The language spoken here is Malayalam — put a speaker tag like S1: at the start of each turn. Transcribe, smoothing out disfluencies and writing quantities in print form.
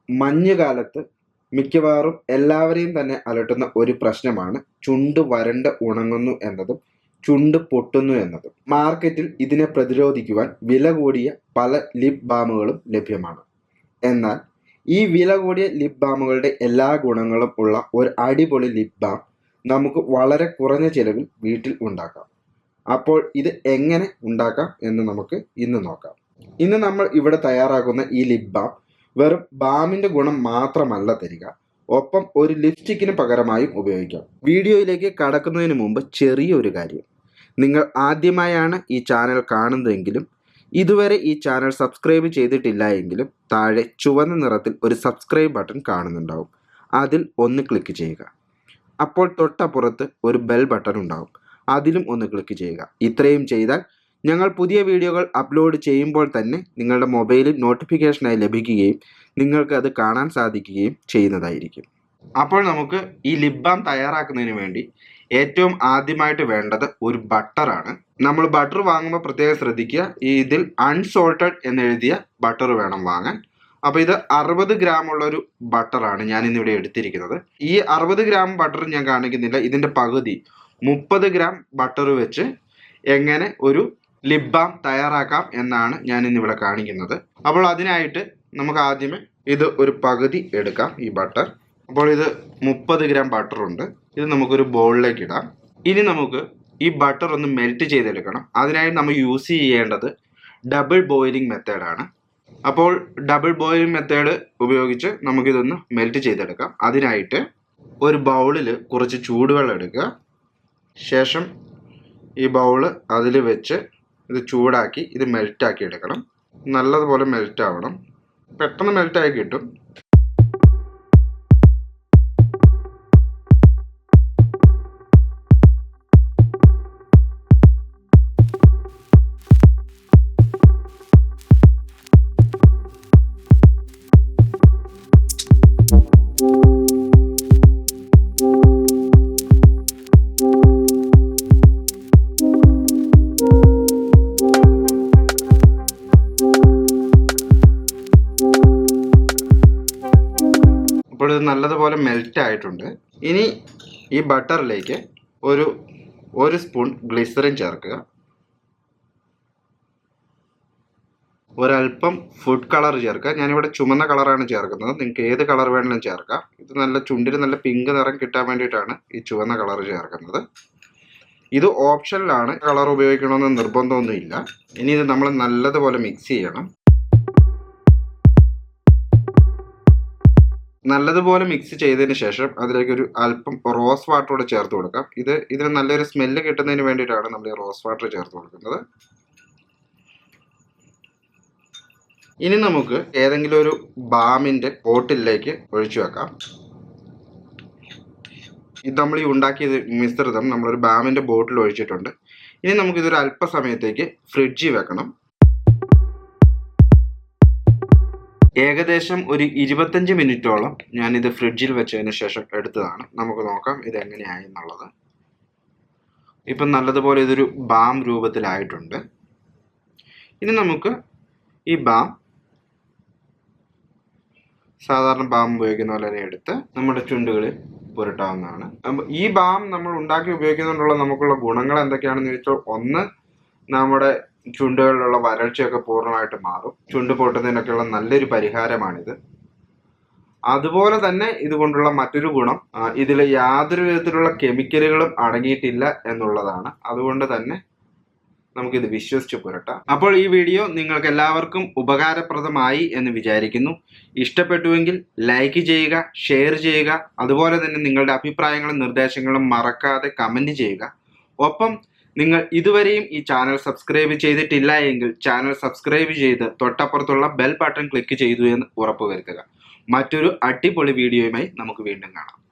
S1: മഞ്ഞുകാലത്ത് മിക്കവാറും എല്ലാവരെയും തന്നെ അലട്ടുന്ന ഒരു പ്രശ്നമാണ് ചുണ്ട് വരണ്ട് ഉണങ്ങുന്നു എന്നതും ചുണ്ട് പൊട്ടുന്നു എന്നതും. മാർക്കറ്റിൽ ഇതിനെ പ്രതിരോധിക്കുവാൻ വില കൂടിയ പല ലിപ് ബാമുകളും ലഭ്യമാണ്. എന്നാൽ ഈ വില കൂടിയ ലിപ് ബാമുകളുടെ എല്ലാ ഗുണങ്ങളും ഉള്ള ഒരു അടിപൊളി ലിപ് ബാം നമുക്ക് വളരെ കുറഞ്ഞ ചിലവിൽ വീട്ടിൽ ഉണ്ടാക്കാം. അപ്പോൾ ഇത് എങ്ങനെ ഉണ്ടാക്കാം എന്ന് നമുക്ക് ഇന്ന് നോക്കാം. ഇന്ന് നമ്മൾ ഇവിടെ തയ്യാറാക്കുന്ന ഈ ലിപ് ബാം വെറും ബാമിൻ്റെ ഗുണം മാത്രമല്ല തരിക, ഒപ്പം ഒരു ലിപ്സ്റ്റിക്കിന് പകരമായും ഉപയോഗിക്കാം. വീഡിയോയിലേക്ക് കടക്കുന്നതിന് മുമ്പ് ചെറിയൊരു കാര്യം. നിങ്ങൾ ആദ്യമായാണ് ഈ ചാനൽ കാണുന്നതെങ്കിലും ഇതുവരെ ഈ ചാനൽ സബ്സ്ക്രൈബ് ചെയ്തിട്ടില്ല എങ്കിലും താഴെ ചുവന്ന നിറത്തിൽ ഒരു സബ്സ്ക്രൈബ് ബട്ടൺ കാണുന്നുണ്ടാവും. അതിൽ ഒന്ന് ക്ലിക്ക് ചെയ്യുക. അപ്പോൾ തൊട്ടപ്പുറത്ത് ഒരു ബെൽ ബട്ടൺ ഉണ്ടാവും. അതിലും ഒന്ന് ക്ലിക്ക് ചെയ്യുക. ഇത്രയും ചെയ്താൽ ഞങ്ങൾ പുതിയ വീഡിയോകൾ അപ്ലോഡ് ചെയ്യുമ്പോൾ തന്നെ നിങ്ങളുടെ മൊബൈലിൽ നോട്ടിഫിക്കേഷനായി ലഭിക്കുകയും നിങ്ങൾക്ക് അത് കാണാൻ സാധിക്കുകയും ചെയ്യുന്നതായിരിക്കും. അപ്പോൾ നമുക്ക് ഈ ലിപ് ബാം തയ്യാറാക്കുന്നതിന് വേണ്ടി ഏറ്റവും ആദ്യമായിട്ട് വേണ്ടത് ഒരു ബട്ടറാണ്. നമ്മൾ ബട്ടർ വാങ്ങുമ്പോൾ പ്രത്യേകം ശ്രദ്ധിക്കുക, ഇതിൽ അൺസോൾട്ടഡ് എന്നെഴുതിയ ബട്ടർ വേണം വാങ്ങാൻ. അപ്പോൾ ഇത് 60 ഗ്രാം ഉള്ളൊരു ബട്ടറാണ് ഞാൻ ഇന്നിവിടെ എടുത്തിരിക്കുന്നത്. ഈ 60 ഗ്രാം ബട്ടർ ഞാൻ കാണിക്കുന്നില്ല, ഇതിൻ്റെ പകുതി 30 ഗ്രാം ബട്ടർ വെച്ച് എങ്ങനെ ഒരു ലിപ് ബാം തയ്യാറാക്കാം എന്നാണ് ഞാൻ ഇന്നിവിടെ കാണിക്കുന്നത്. അപ്പോൾ അതിനായിട്ട് നമുക്ക് ആദ്യമേ ഇത് ഒരു പകുതി എടുക്കാം, ഈ ബട്ടർ. അപ്പോൾ ഇത് 30 ഗ്രാം ബട്ടറുണ്ട്. ഇത് നമുക്കൊരു ബൗളിലേക്ക് ഇടാം. ഇനി നമുക്ക് ഈ ബട്ടർ ഒന്ന് മെൽറ്റ് ചെയ്തെടുക്കണം. അതിനായി നമ്മൾ യൂസ് ചെയ്യേണ്ടത് ഡബിൾ ബോയിലിംഗ് മെത്തേഡാണ്. അപ്പോൾ ഡബിൾ ബോയിലിംഗ് മെത്തേഡ് ഉപയോഗിച്ച് നമുക്കിതൊന്ന് മെൽറ്റ് ചെയ്തെടുക്കാം. അതിനായിട്ട് ഒരു ബൗളിൽ കുറച്ച് ചൂടുവെള്ളം എടുക്കുക. ശേഷം ഈ ബൗള് അതിൽ വെച്ച് ഇത് ചൂടാക്കി ഇത് മെൽറ്റാക്കി എടുക്കണം. നല്ലതുപോലെ മെൽറ്റ് ആവണം. പെട്ടെന്ന് മെൽറ്റായി കിട്ടും. അപ്പോൾ ഇത് നല്ലതുപോലെ മെൽറ്റ് ആയിട്ടുണ്ട്. ഇനി ഈ ബട്ടറിലേക്ക് ഒരു സ്പൂൺ ഗ്ലിസറിൻ ചേർക്കുക. ഒരല്പം ഫുഡ് കളർ ചേർക്കുക. ഞാനിവിടെ ചുമന്ന കളറാണ് ചേർക്കുന്നത്. നിങ്ങൾക്ക് ഏത് കളർ വേണമെങ്കിലും ചേർക്കാം. ഇത് നല്ല ചുണ്ടിന് നല്ല പിങ്ക് നിറം കിട്ടാൻ വേണ്ടിയിട്ടാണ് ഈ ചുവന്ന കളർ ചേർക്കുന്നത്. ഇത് ഓപ്ഷനിലാണ്, കളർ ഉപയോഗിക്കണമെന്ന് നിർബന്ധമൊന്നുമില്ല. ഇനി ഇത് നമ്മൾ നല്ലതുപോലെ മിക്സ് ചെയ്യണം. നല്ലതുപോലെ മിക്സ് ചെയ്തതിന് ശേഷം അതിലേക്ക് ഒരു അല്പം റോസ് വാട്ടർ കൂടെ ചേർത്ത് കൊടുക്കാം. ഇതിന് നല്ലൊരു സ്മെല്ല് കിട്ടുന്നതിന് വേണ്ടിയിട്ടാണ് നമ്മൾ ഈ റോസ് വാട്ടർ ചേർത്ത് കൊടുക്കുന്നത്. ഇനി നമുക്ക് ഏതെങ്കിലും ഒരു ബാമിൻ്റെ ബോട്ടിലേക്ക് ഒഴിച്ചു വെക്കാം. ഇത് നമ്മൾ ഈ ഉണ്ടാക്കിയ മിശ്രിതം നമ്മളൊരു ബാമിൻ്റെ ബോട്ടിൽ ഒഴിച്ചിട്ടുണ്ട്. ഇനി നമുക്കിതൊരു അല്പസമയത്തേക്ക് ഫ്രിഡ്ജിൽ വെക്കണം. ഏകദേശം ഒരു 25 മിനിറ്റോളം ഞാനിത് ഫ്രിഡ്ജിൽ വെച്ചതിന് ശേഷം എടുത്തതാണ്. നമുക്ക് നോക്കാം ഇത് എങ്ങനെയായി എന്നുള്ളത്. ഇപ്പം നല്ലതുപോലെ ഇതൊരു ബാം രൂപത്തിലായിട്ടുണ്ട്. ഇനി നമുക്ക് ഈ ബാം സാധാരണ ബാം ഉപയോഗിക്കുന്ന പോലെ തന്നെ എടുത്ത് നമ്മുടെ ചുണ്ടുകളിൽ പുരട്ടാവുന്നതാണ്. ഈ ബാം നമ്മൾ ഉണ്ടാക്കി ഉപയോഗിക്കുന്നതുകൊണ്ടുള്ള നമുക്കുള്ള ഗുണങ്ങൾ എന്തൊക്കെയാണെന്ന് ചോദിച്ചാൽ, ഒന്ന്, നമ്മുടെ ചുണ്ടുകളിലുള്ള വരൾച്ചയൊക്കെ പൂർണ്ണമായിട്ട് മാറും. ചുണ്ട് പൊട്ടുന്നതിനൊക്കെയുള്ള നല്ലൊരു പരിഹാരമാണിത്. അതുപോലെ തന്നെ ഇതുകൊണ്ടുള്ള മറ്റൊരു ഗുണം, ഇതിൽ യാതൊരു വിധത്തിലുള്ള കെമിക്കലുകളും അടങ്ങിയിട്ടില്ല എന്നുള്ളതാണ്. അതുകൊണ്ട് തന്നെ നമുക്കിത് വിശ്വസിച്ച് പുരട്ടാം. അപ്പോൾ ഈ വീഡിയോ നിങ്ങൾക്ക് എല്ലാവർക്കും ഉപകാരപ്രദമായി എന്ന് വിചാരിക്കുന്നു. ഇഷ്ടപ്പെട്ടുവെങ്കിൽ ലൈക്ക് ചെയ്യുക, ഷെയർ ചെയ്യുക. അതുപോലെ തന്നെ നിങ്ങളുടെ അഭിപ്രായങ്ങളും നിർദ്ദേശങ്ങളും മറക്കാതെ കമൻറ്റ് ചെയ്യുക. ഒപ്പം നിങ്ങൾ ഇതുവരെയും ഈ ചാനൽ സബ്സ്ക്രൈബ് ചെയ്തിട്ടില്ല എങ്കിൽ ചാനൽ സബ്സ്ക്രൈബ് ചെയ്ത് തൊട്ടപ്പുറത്തുള്ള ബെൽ ബട്ടൺ ക്ലിക്ക് ചെയ്തു എന്ന് ഉറപ്പുവരുത്തുക. മറ്റൊരു അടിപൊളി വീഡിയോയുമായി നമുക്ക് വീണ്ടും കാണാം.